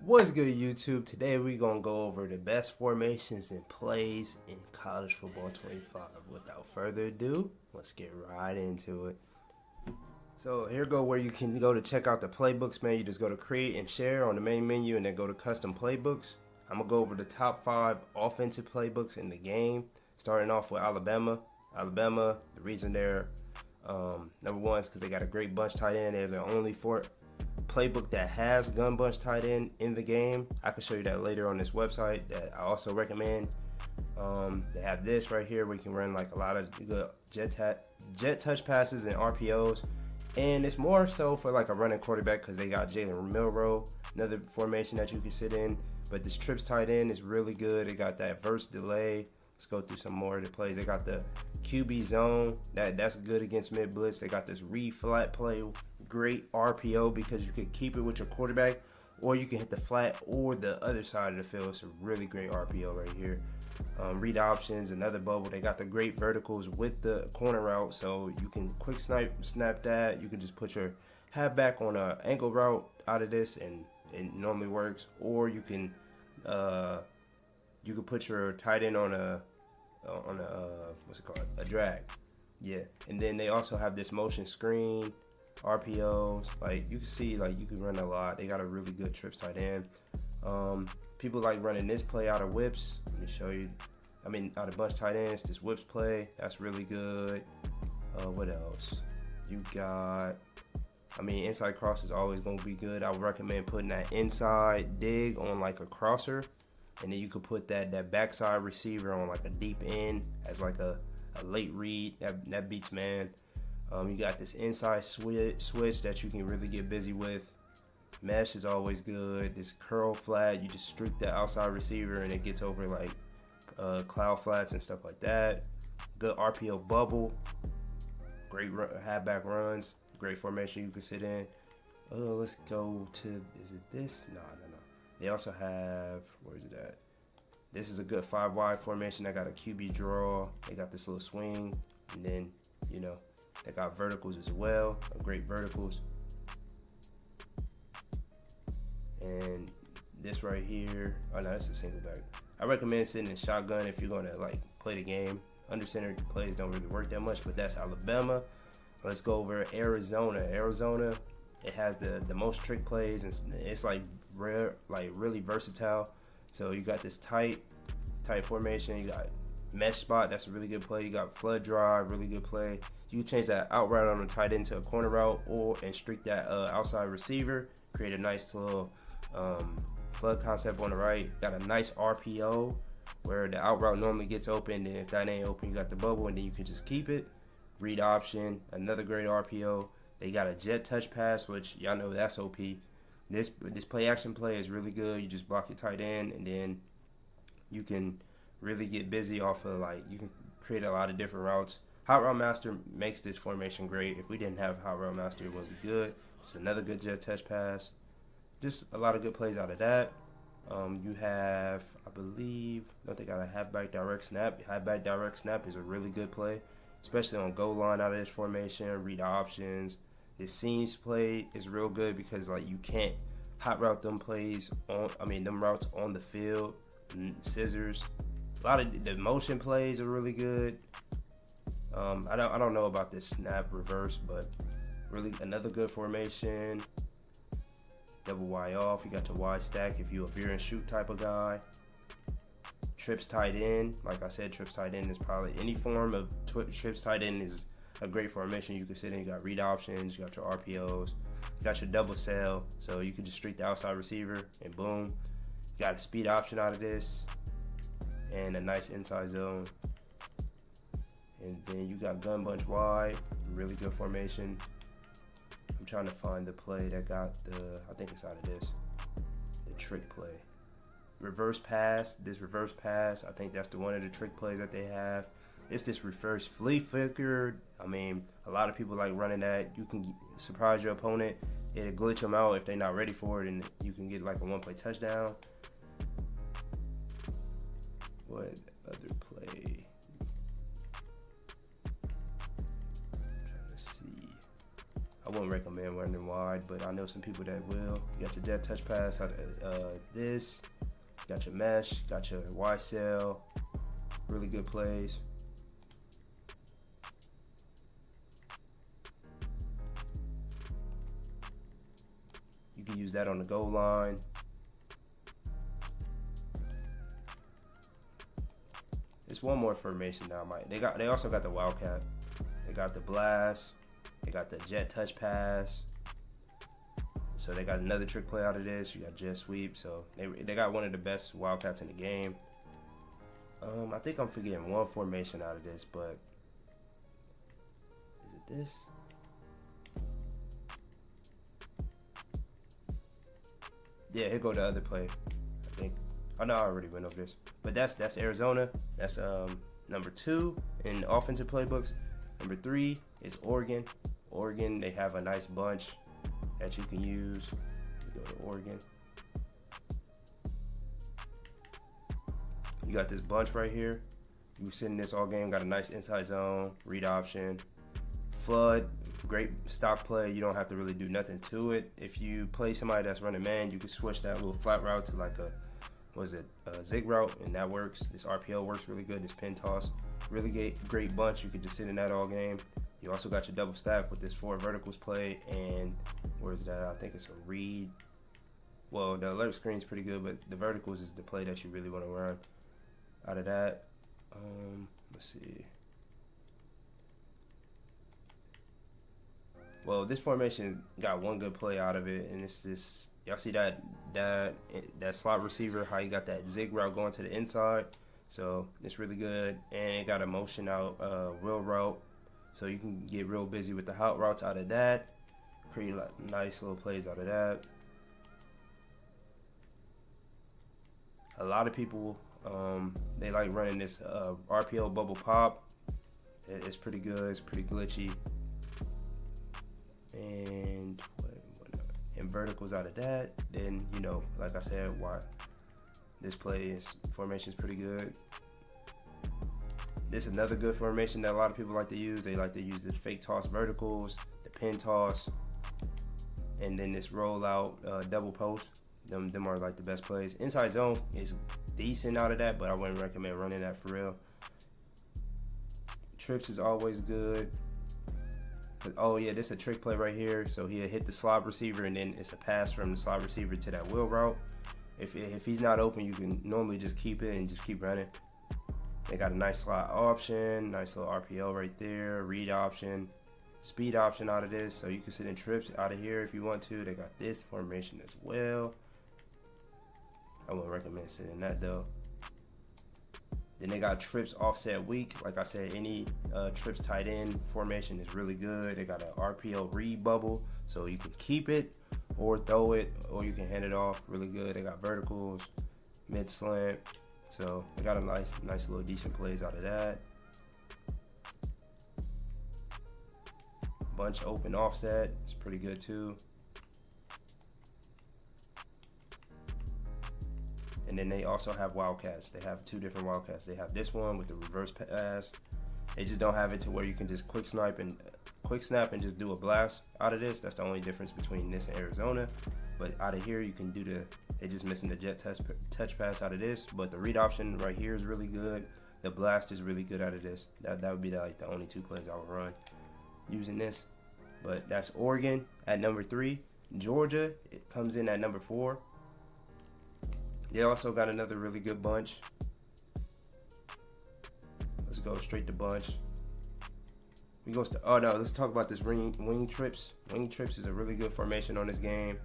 What's good, YouTube? Today we're going to go over the best formations and plays in college football 25. Without further ado, let's get right into it. So here go where you can go to check out the playbooks, man. You just go to create and share on the main menu and then go to custom playbooks. I'm going to go over the top 5 offensive playbooks in the game, starting off with Alabama. Alabama, the reason they're number one is because they got a great bunch tight end. They're the only playbook that has gun bunch tight end in the game. I can show you that later on this website that I also recommend. They have this right here where you can run like a lot of good jet touch passes and RPOs, and it's more so for like a running quarterback because they got Jalen Milroe, another formation that you can sit in. But this trips tight end is really good. They got that verse delay. Let's go through some more of the plays. They got the QB zone that's good against mid blitz. They got this read flat play, great RPO because you can keep it with your quarterback, or you can hit the flat or the other side of the field. It's a really great RPO right here. Read options, another bubble. They got the great verticals with the corner route, so you can quick snap that. You can just put your halfback on an angle route out of this, and it normally works. Or you can put your tight end on a what's it called, a drag. Yeah. And then they also have this motion screen RPOs. Like you can see, like you can run a lot. They got a really good trips tight end. People like running this play out of whips. Let me show you. Out of bunch tight ends, this whips play, that's really good. What else you got? Inside cross is always gonna be good. I would recommend putting that inside dig on like a crosser, and then you could put that backside receiver on like a deep end as like a late read. That beats man. You got this inside switch that you can really get busy with. Mesh is always good. This curl flat, you just streak the outside receiver and it gets over like cloud flats and stuff like that. Good RPO bubble. Great halfback runs. Great formation you can sit in. Let's go to, is it this? No. They also have, where is it at? This is a good 5 wide formation. They got a QB draw. They got this little swing. And then, they got verticals as well. Great verticals. And this right here, oh no, that's a single back. I recommend sitting in shotgun if you're going to like play the game. Under center plays don't really work that much, but that's Alabama. Let's go over Arizona. Arizona, it has the most trick plays, and it's like rare, like really versatile. So you got this tight formation. You got mesh spot, that's a really good play. You got flood drive, really good play. You can change that out route on the tight end to a corner route, and streak that outside receiver. Create a nice little flood concept on the right. Got a nice RPO where the out route normally gets open, and if that ain't open, you got the bubble, and then you can just keep it. Read option, another great RPO. They got a jet touch pass, which y'all know that's OP. This play action play is really good. You just block your tight end, and then you can really get busy off of, like, you can create a lot of different routes. Hot Route Master makes this formation great. If we didn't have Hot Route Master, it would be good. It's another good jet touch pass. Just a lot of good plays out of that. You have, I believe, don't they got a halfback direct snap. Halfback direct snap is a really good play, especially on goal line out of this formation. Read options. This seams play is real good because like you can't hot route them plays on. Them routes on the field. Scissors. A lot of the motion plays are really good. I don't know about this snap reverse, but really another good formation. Double Y off. You got your Y stack if you're a veer and shoot type of guy. Trips tight end. Like I said, trips tight end is probably any form of trips tight end is a great formation you can sit in. You got read options. You got your RPOs. You got your double sell, so you can just streak the outside receiver and boom. You got a speed option out of this and a nice inside zone. And then you got gun bunch wide, really good formation. I'm trying to find the play that got I think it's out of this, the trick play. Reverse pass, I think that's one of the trick plays that they have. It's this reverse flea flicker. A lot of people like running that. You can surprise your opponent. It'll glitch them out if they're not ready for it, and you can get like a one-play touchdown. What other play? I'm trying to see. wouldn't recommend running wide, but I know some people that will. You got your jet touch pass, this, got your mesh, got your Y cell, really good plays. You can use that on the goal line. It's one more formation that I might. They also got the Wildcat. They got the blast. They got the jet touch pass. So they got another trick play out of this. You got jet sweep. So they got one of the best Wildcats in the game. I think I'm forgetting one formation out of this, but is it this? Yeah, here go the other play, I think. Oh no, I already went over this. But that's Arizona. That's number 2 in offensive playbooks. Number 3 is Oregon. Oregon, they have a nice bunch that you can use. You go to Oregon. You got this bunch right here. You sit in this all game, got a nice inside zone, read option. Flood, great stock play. You don't have to really do nothing to it. If you play somebody that's running man, you can switch that little flat route to like a zig route, and that works. This RPO works really good. This pin toss, really great bunch. You could just sit in that all game. You also got your double stack with this 4 verticals play, and where's that? I think it's a read. Well, the alert screen's pretty good, but the verticals is the play that you really want to run out of that. Let's see. Well, this formation got one good play out of it, and it's this. Y'all see that slot receiver, how you got that zig route going to the inside. So it's really good, and it got a motion out wheel route, so you can get real busy with the hot routes out of that. Create nice little plays out of that. A lot of people they like running this RPO bubble pop. It's pretty good. It's pretty glitchy. And verticals out of that. Then, you know, like I said, why this formation is pretty good. This is another good formation that a lot of people like to use. They like to use this fake toss verticals, the pin toss, and then this rollout double post. Them are like the best plays. Inside zone is decent out of that, but I wouldn't recommend running that for real. Trips is always good. Oh yeah, this is a trick play right here. So he'll hit the slot receiver, and then it's a pass from the slot receiver to that wheel route. If he's not open, you can normally just keep it and just keep running. They got a nice slot option, nice little RPO right there, read option, speed option out of this. So you can sit in trips out of here if you want to. They got this formation as well. I wouldn't recommend sitting in that though. Then they got trips offset weak. Like I said, any trips tight end formation is really good. They got an RPO read bubble, so you can keep it or throw it, or you can hand it off. Really good. They got verticals, mid slant, so they got a nice little decent plays out of that. Bunch open offset, it's pretty good too. And then they also have Wildcats. They have 2 different Wildcats. They have this one with the reverse pass. They just don't have it to where you can just quick snap and just do a blast out of this. That's the only difference between this and Arizona. But out of here, you can do they're just missing the jet touch pass out of this. But the read option right here is really good. The blast is really good out of this. That would be like the only 2 plays I would run using this. But that's Oregon at number 3. Georgia, it comes in at number 4. They also got another really good bunch. Let's go straight to bunch. Let's talk about this wing trips. Wing trips is a really good formation on this game.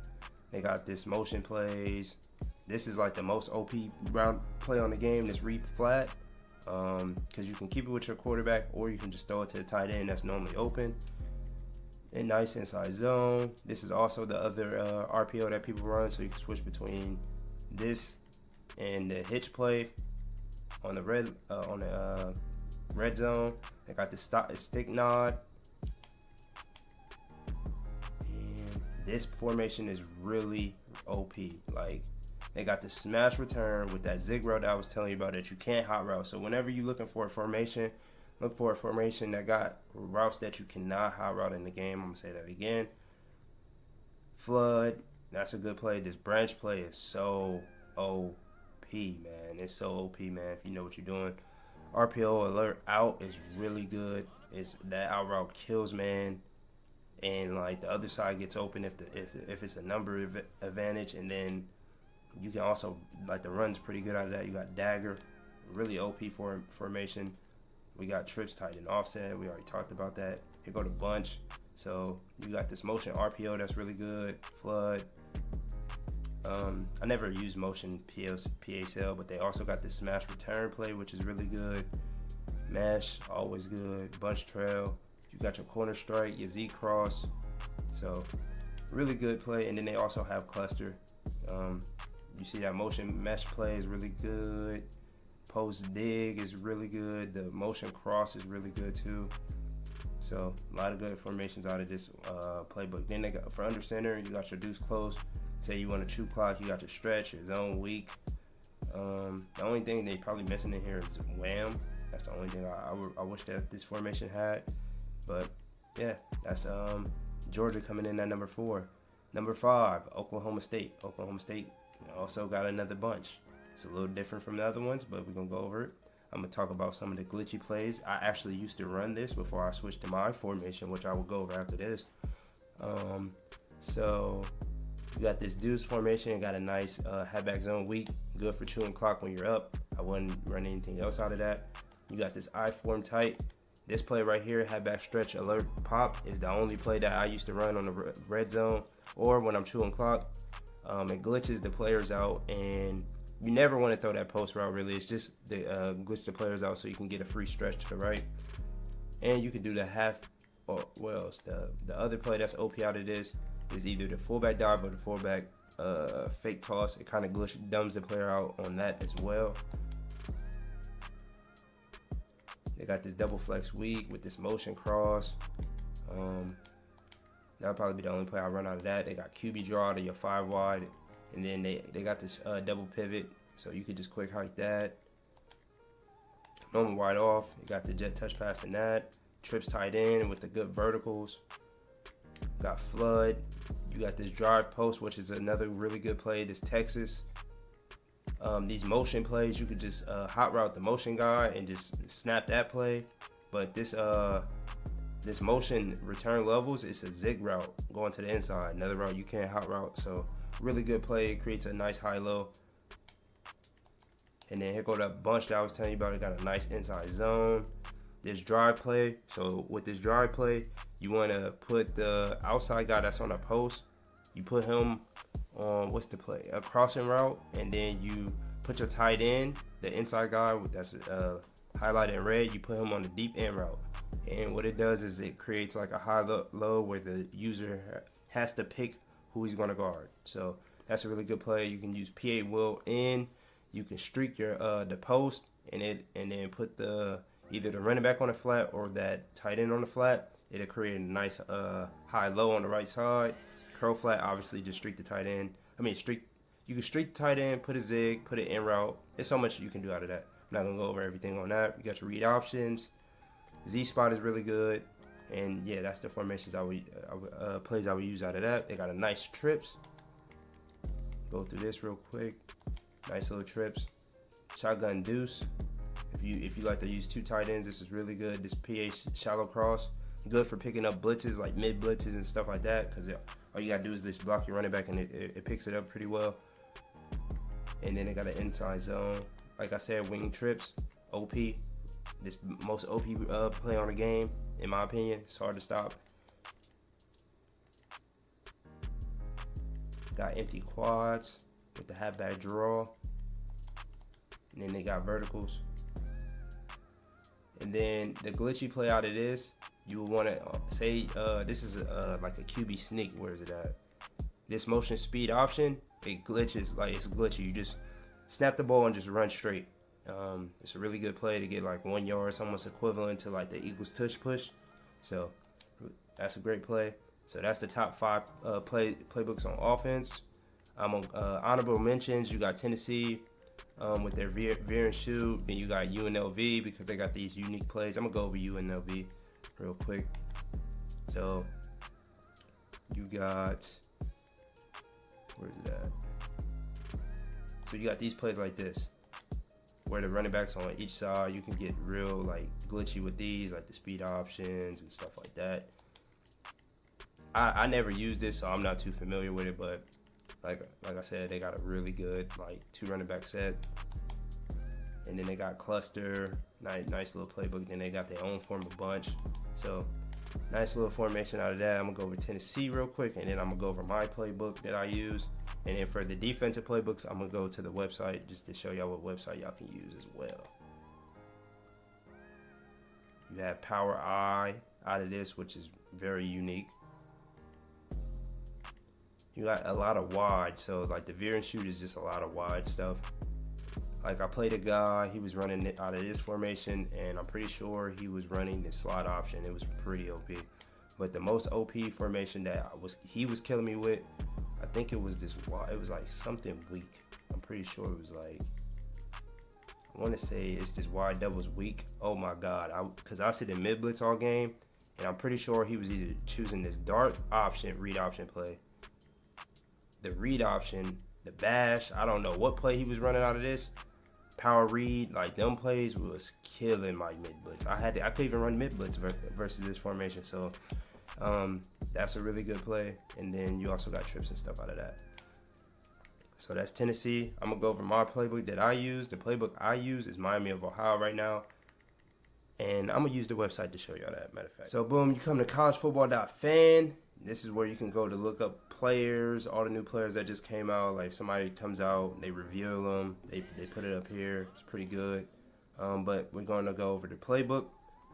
They got this motion plays. This is like the most OP round play on the game, this read flat. Because you can keep it with your quarterback, or you can just throw it to the tight end that's normally open. And nice inside zone. This is also the other RPO that people run, so you can switch between this and the hitch play on the red zone. They got the stick nod, and this formation is really OP. Like, they got the smash return with that zig route that I was telling you about that you can't hot route. So whenever you're looking for a formation, look for a formation that got routes that you cannot hot route in the game. I'm gonna say that again. Flood, that's a good play. This branch play is so OP, man. It's so OP, man, if you know what you're doing. RPO alert out is really good. It's that out route kills, man. And like the other side gets open if it's a number advantage, and then you can also like the run's pretty good out of that. You got dagger, really OP formation. We got trips tight and offset. We already talked about that. Here go the bunch. So you got this motion RPO that's really good. Flood. I never used motion PA cell, but they also got this smash return play, which is really good. Mesh, always good. Bunch trail. You got your corner strike, your Z cross. So really good play. And then they also have cluster. You see that motion mesh play is really good. Post dig is really good. The motion cross is really good too. So a lot of good formations out of this playbook. Then they got for under center, you got your deuce close. Say you want a true clock, you got your stretch, your zone weak. The only thing they probably missing in here is wham. That's the only thing I wish that this formation had. But yeah, that's Georgia coming in at number 4. Number 5, Oklahoma State. Oklahoma State also got another bunch. It's a little different from the other ones, but we're gonna go over it. I'm gonna talk about some of the glitchy plays. I actually used to run this before I switched to my formation, which I will go over after this. So you got this deuce formation, got a nice halfback zone weak, good for chewing clock when you're up. I wouldn't run anything else out of that. You got this I form tight. This play right here, halfback stretch alert pop, is the only play that I used to run on the red zone or when I'm chewing clock. It glitches the players out, and you never want to throw that post route really. It's just the glitch the players out so you can get a free stretch to the right. And you can do the half, or well, the other play that's OP out of this is either the fullback dive or the fullback fake toss. It kind of dumbs the player out on that as well. They got this double flex weak with this motion cross. That'll probably be the only play I run out of that. They got QB draw to your 5 wide. And then they got this double pivot. So you could just quick hike that. Normal wide off. You got the jet touch pass in that. Trips tight in with the good verticals. Got flood. You got this drive post, which is another really good play. This Texas. These motion plays, you could just hot route the motion guy and just snap that play. But this motion return levels, it's a zig route going to the inside. Another route you can't hot route. So really good play. It creates a nice high-low. And then here go that bunch that I was telling you about. It got a nice inside zone. This drive play. So with this drive play, you want to put the outside guy that's on a post. You put him on, what's the play? A crossing route. And then you put your tight end, the inside guy that's highlighted in red. You put him on the deep end route. And what it does is it creates like a high-low where the user has to pick who he's going to guard. So that's a really good play. You can use PA will in. You can streak your the post and then put either the running back on the flat or that tight end on the flat. It'll create a nice high low on the right side. Curl flat, obviously just streak the tight end. You can streak the tight end, put a zig, put it in route. There's so much you can do out of that. I'm not gonna go over everything on that. You got your read options. Z spot is really good. And yeah, that's the formations plays I would use out of that. They got a nice trips. Go through this real quick. Nice little trips. Shotgun deuce. If you like to use 2 tight ends, this is really good. This PA shallow cross, good for picking up blitzes, like mid blitzes and stuff like that. Because all you gotta do is just block your running back, and it picks it up pretty well. And then they got an inside zone. Like I said, wing trips, OP. This most OP play on the game, in my opinion. It's hard to stop. Got empty quads with the halfback draw. And then they got verticals. And then the glitchy play out of this, you would want to say this is like a QB sneak. Where is it at? This motion speed option, it glitches, like it's glitchy. You just snap the ball and just run straight. It's a really good play to get like 1 yard. It's almost equivalent to like the Eagles tush push. So that's a great play. So that's the top 5 playbooks on offense. I'm on honorable mentions. You got Tennessee with their veer and shoot. Then you got UNLV because they got these unique plays. I'm gonna go over UNLV real quick. So you got Where's it at? So you got these plays like this, where the running backs on each side. You can get real like glitchy with these, like the speed options and stuff like that. I never used this, so I'm not too familiar with it, but like I said, they got a really good like 2 running back set. And then they got cluster, nice little playbook. Then they got their own form of bunch. So nice little formation out of that. I'm gonna go over Tennessee real quick, and then I'm gonna go over my playbook that I use. And then for the defensive playbooks, I'm gonna go to the website just to show y'all what website y'all can use as well. You have Power I out of this, which is very unique. You got a lot of wide, so like the veer and shoot is just a lot of wide stuff. Like I played a guy, he was running it out of this formation, and I'm pretty sure he was running the slot option. It was pretty OP. But the most OP formation that he was killing me with, I think it was this wide. It was like something weak. I'm pretty sure it was like, I want to say it's this wide doubles weak. Oh my God, because I sit in mid blitz all game, and I'm pretty sure he was either choosing this dart option, read option play, the read option, the bash. I don't know what play he was running out of this. Power read, like them plays was killing my mid blitz. I could even run mid blitz versus this formation. So that's a really good play. And then you also got trips and stuff out of that. So that's Tennessee. I'm gonna go over my playbook that I use. The playbook I use is Miami of Ohio right now. And I'm gonna use the website to show y'all that, matter of fact. So boom, you come to collegefootball.fan. This is where you can go to look up players, all the new players that just came out. Like if somebody comes out, they reveal them, they put it up here. It's pretty good. But we're going to go over the playbook.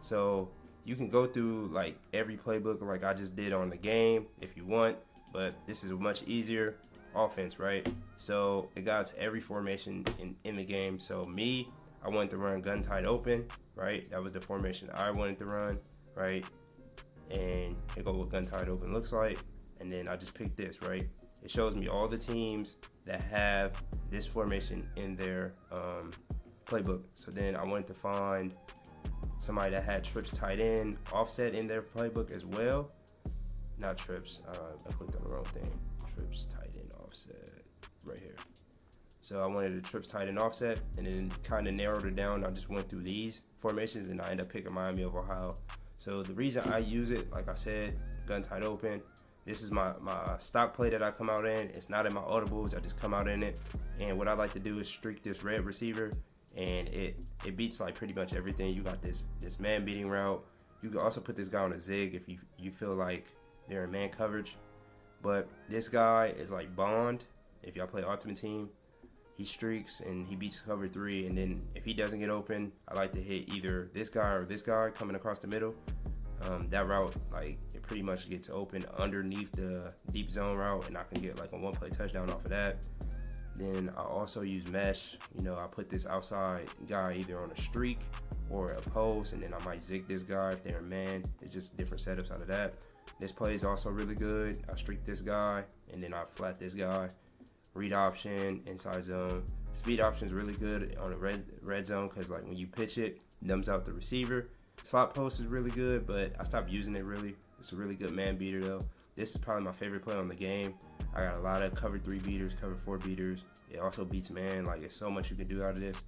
So you can go through like every playbook like I just did on the game if you want. But this is much easier offense, right? So it got to every formation in the game. So me, I wanted to run gun tight open, right? That was the formation I wanted to run, right? And it go what gun tight open looks like, and then I just picked this, right? It shows me all the teams that have this formation in their playbook. So then I wanted to find somebody that had trips tight end offset in their playbook as well. Not trips, I clicked on the wrong thing. Trips tight end offset right here. So I wanted a trips tight end offset, and then kind of narrowed it down. I just went through these formations, and I ended up picking Miami of Ohio. So the reason I use it, like I said, gun tight open. This is my stock play that I come out in. It's not in my audibles. I just come out in it. And what I like to do is streak this red receiver, and it beats like pretty much everything. You got this man beating route. You can also put this guy on a zig if you feel like they're in man coverage. But this guy is like Bond. If y'all play Ultimate Team, he streaks and he beats cover 3, and then if he doesn't get open, I like to hit either this guy or this guy coming across the middle. That route, like, it pretty much gets open underneath the deep zone route, and I can get like a 1-play touchdown off of that. Then I also use mesh. I put this outside guy either on a streak or a post, and then I might zig this guy if they're a man. It's just different setups out of that. This play is also really good. I streak this guy, and then I flat this guy. Read option, inside zone. Speed option is really good on the red zone because like when you pitch it, numbs out the receiver. Slot post is really good, but I stopped using it really. It's a really good man beater though. This is probably my favorite play on the game. I got a lot of cover 3 beaters, cover 4 beaters. It also beats man. Like it's so much you can do out of this.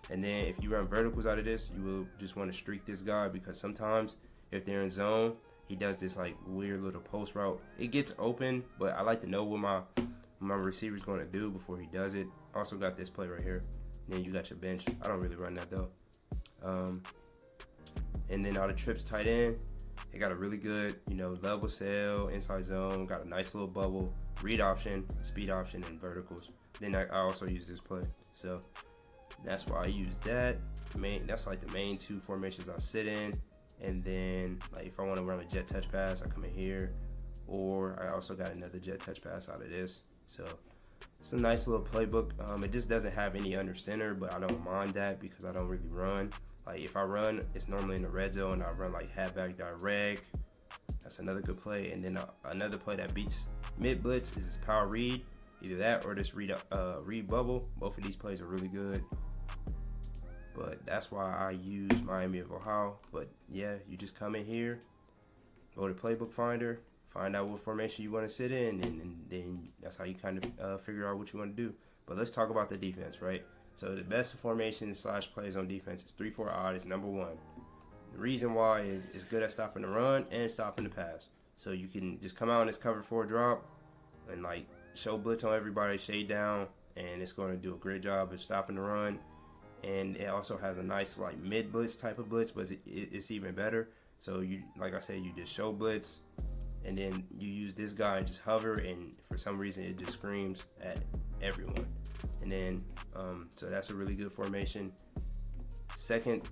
And then if you run verticals out of this, you will just want to streak this guy because sometimes if they're in zone, he does this like weird little post route. It gets open, but I like to know what my receiver's going to do before he does it. Also got this play right here. Then you got your bench. I don't really run that though. And then all the trips tight end, it got a really good, level sail, inside zone, got a nice little bubble, read option, speed option, and verticals. Then I also use this play. So that's why I use that. That's like the main 2 formations I sit in. And then like if I want to run a jet touch pass, I come in here. Or I also got another jet touch pass out of this. So it's a nice little playbook. It just doesn't have any under center, but I don't mind that because I don't really run. Like if I run, it's normally in the red zone. I run like halfback direct. That's another good play. And then another play that beats mid blitz is this power read. Either that or this read bubble. Both of these plays are really good. But that's why I use Miami of Ohio. But yeah, you just come in here, go to Playbook Finder, find out what formation you want to sit in, and then that's how you kind of figure out what you want to do. But let's talk about the defense, right? So the best formation / plays on defense is 3-4 odd is number one. The reason why is it's good at stopping the run and stopping the pass. So you can just come out in this cover 4 drop and like show blitz on everybody, shade down, and it's going to do a great job of stopping the run. And it also has a nice like mid blitz type of blitz, but it's even better. So you, like I said, you just show blitz, and then you use this guy and just hover, and for some reason it just screams at everyone. And then so that's a really good formation. Second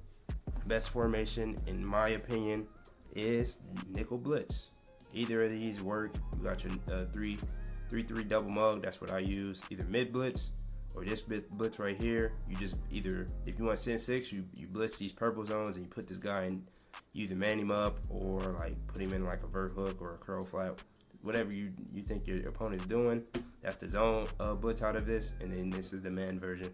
best formation in my opinion is nickel blitz. Either of these work. You got your 3-3 double mug. That's what I use. Either mid blitz or this blitz right here. You just either, if you want to send 6, you blitz these purple zones and you put this guy in. You either man him up or like put him in like a vert hook or a curl flat, whatever you think your opponent's doing. That's the zone blitz out of this, and then this is the man version.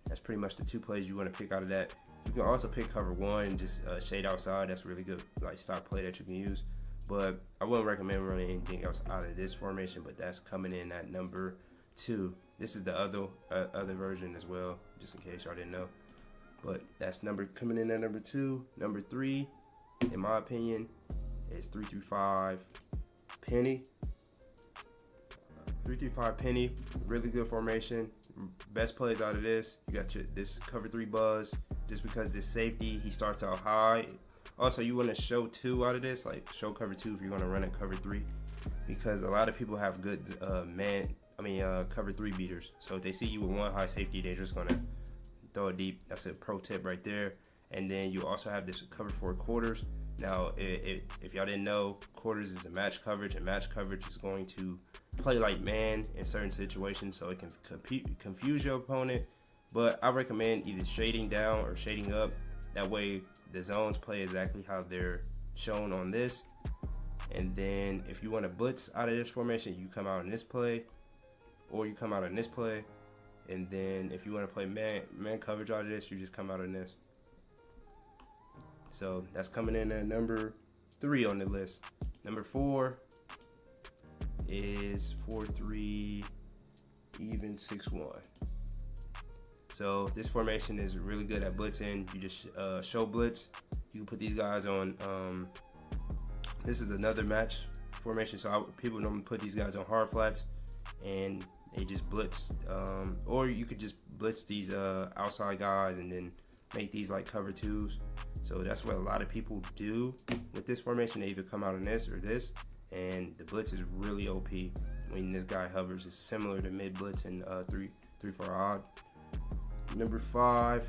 That's pretty much the 2 plays you want to pick out of that. You can also pick cover 1 and just shade outside. That's a really good like stock play that you can use. But I wouldn't recommend running anything else out of this formation. But that's coming in at number 2. This is the other version as well, just in case y'all didn't know. But that's coming in at number 2. Number 3, in my opinion, is 3-5 penny. 3-5 penny, really good formation. Best plays out of this, you got this cover 3 buzz. Just because this safety, he starts out high. Also, you want to show 2 out of this, like show cover 2 if you're going to run it cover 3, because a lot of people have good cover 3 beaters. So if they see you with 1 high safety, they're just going to throw it deep. That's a pro tip right there. And then you also have this cover 4 quarters. Now, if y'all didn't know, quarters is a match coverage, and match coverage is going to play like man in certain situations, so it can confuse your opponent. But I recommend either shading down or shading up. That way the zones play exactly how they're shown on this. And then if you want to blitz out of this formation, you come out in this play, or you come out in this play. And then if you want to play man coverage out of this, you just come out in this. So that's coming in at number 3 on the list. Number 4 is 4-3 even 6-1. So this formation is really good at blitzing. You just show blitz. You can put these guys on. This is another match formation. So people normally put these guys on hard flats, and they just blitz. Or you could just blitz these outside guys and then make these like cover 2s. So that's what a lot of people do with this formation. They either come out in this or this, and the blitz is really OP when this guy hovers. It's similar to mid blitz and 3-4 odd. Number 5,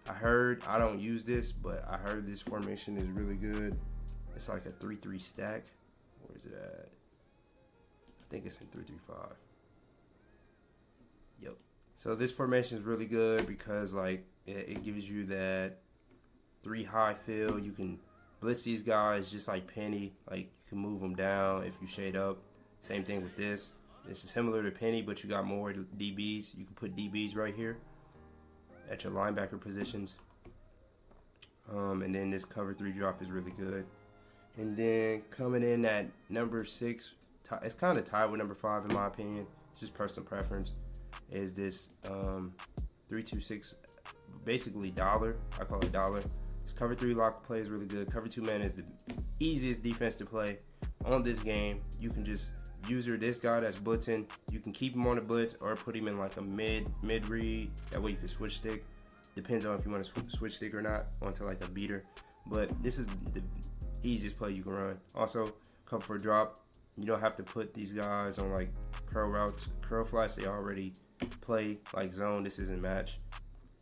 I don't use this, but I heard this formation is really good. It's like a 3-3 stack. Where is it at? I think it's in 3-3-5. Yep. So this formation is really good because like it gives you that 3 high fill. You can blitz these guys just like penny. Like you can move them down if you shade up. Same thing with this. This is similar to penny, but you got more DBs. You can put DBs right here at your linebacker positions. And then this cover 3 drop is really good. And then coming in at number 6, it's kind of tied with number 5 in my opinion. It's just personal preference. Is this 3-2-6, basically dollar. I call it dollar. This cover 3 lock play is really good. Cover 2 man is the easiest defense to play on this game. You can just this guy that's blitzing, you can keep him on the blitz or put him in like a mid read. That way you can switch stick. Depends on if you want to switch stick or not onto like a beater. But this is the easiest play you can run. Also, cover for drop. You don't have to put these guys on like curl routes, curl flats. They already play like zone. This isn't match.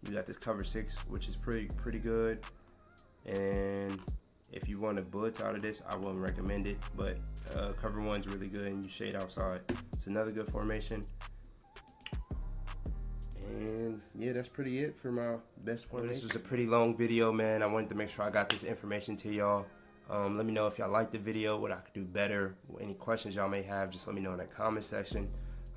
You got this cover 6, which is pretty good. And if you want to blitz out of this, I wouldn't recommend it, but cover 1's really good and you shade outside. It's another good formation. And yeah, that's pretty it for my best formation. This was a pretty long video, man. I wanted to make sure I got this information to y'all. Let me know if y'all liked the video, what I could do better. Any questions y'all may have, just let me know in the comment section.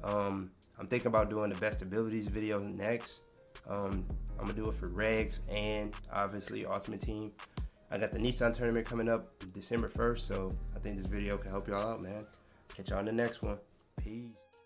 I'm thinking about doing the best abilities video next. I'm gonna do it for regs and obviously Ultimate Team. I got the Nissan tournament coming up December 1st, so I think this video can help y'all out, man. Catch y'all on the next one. Peace.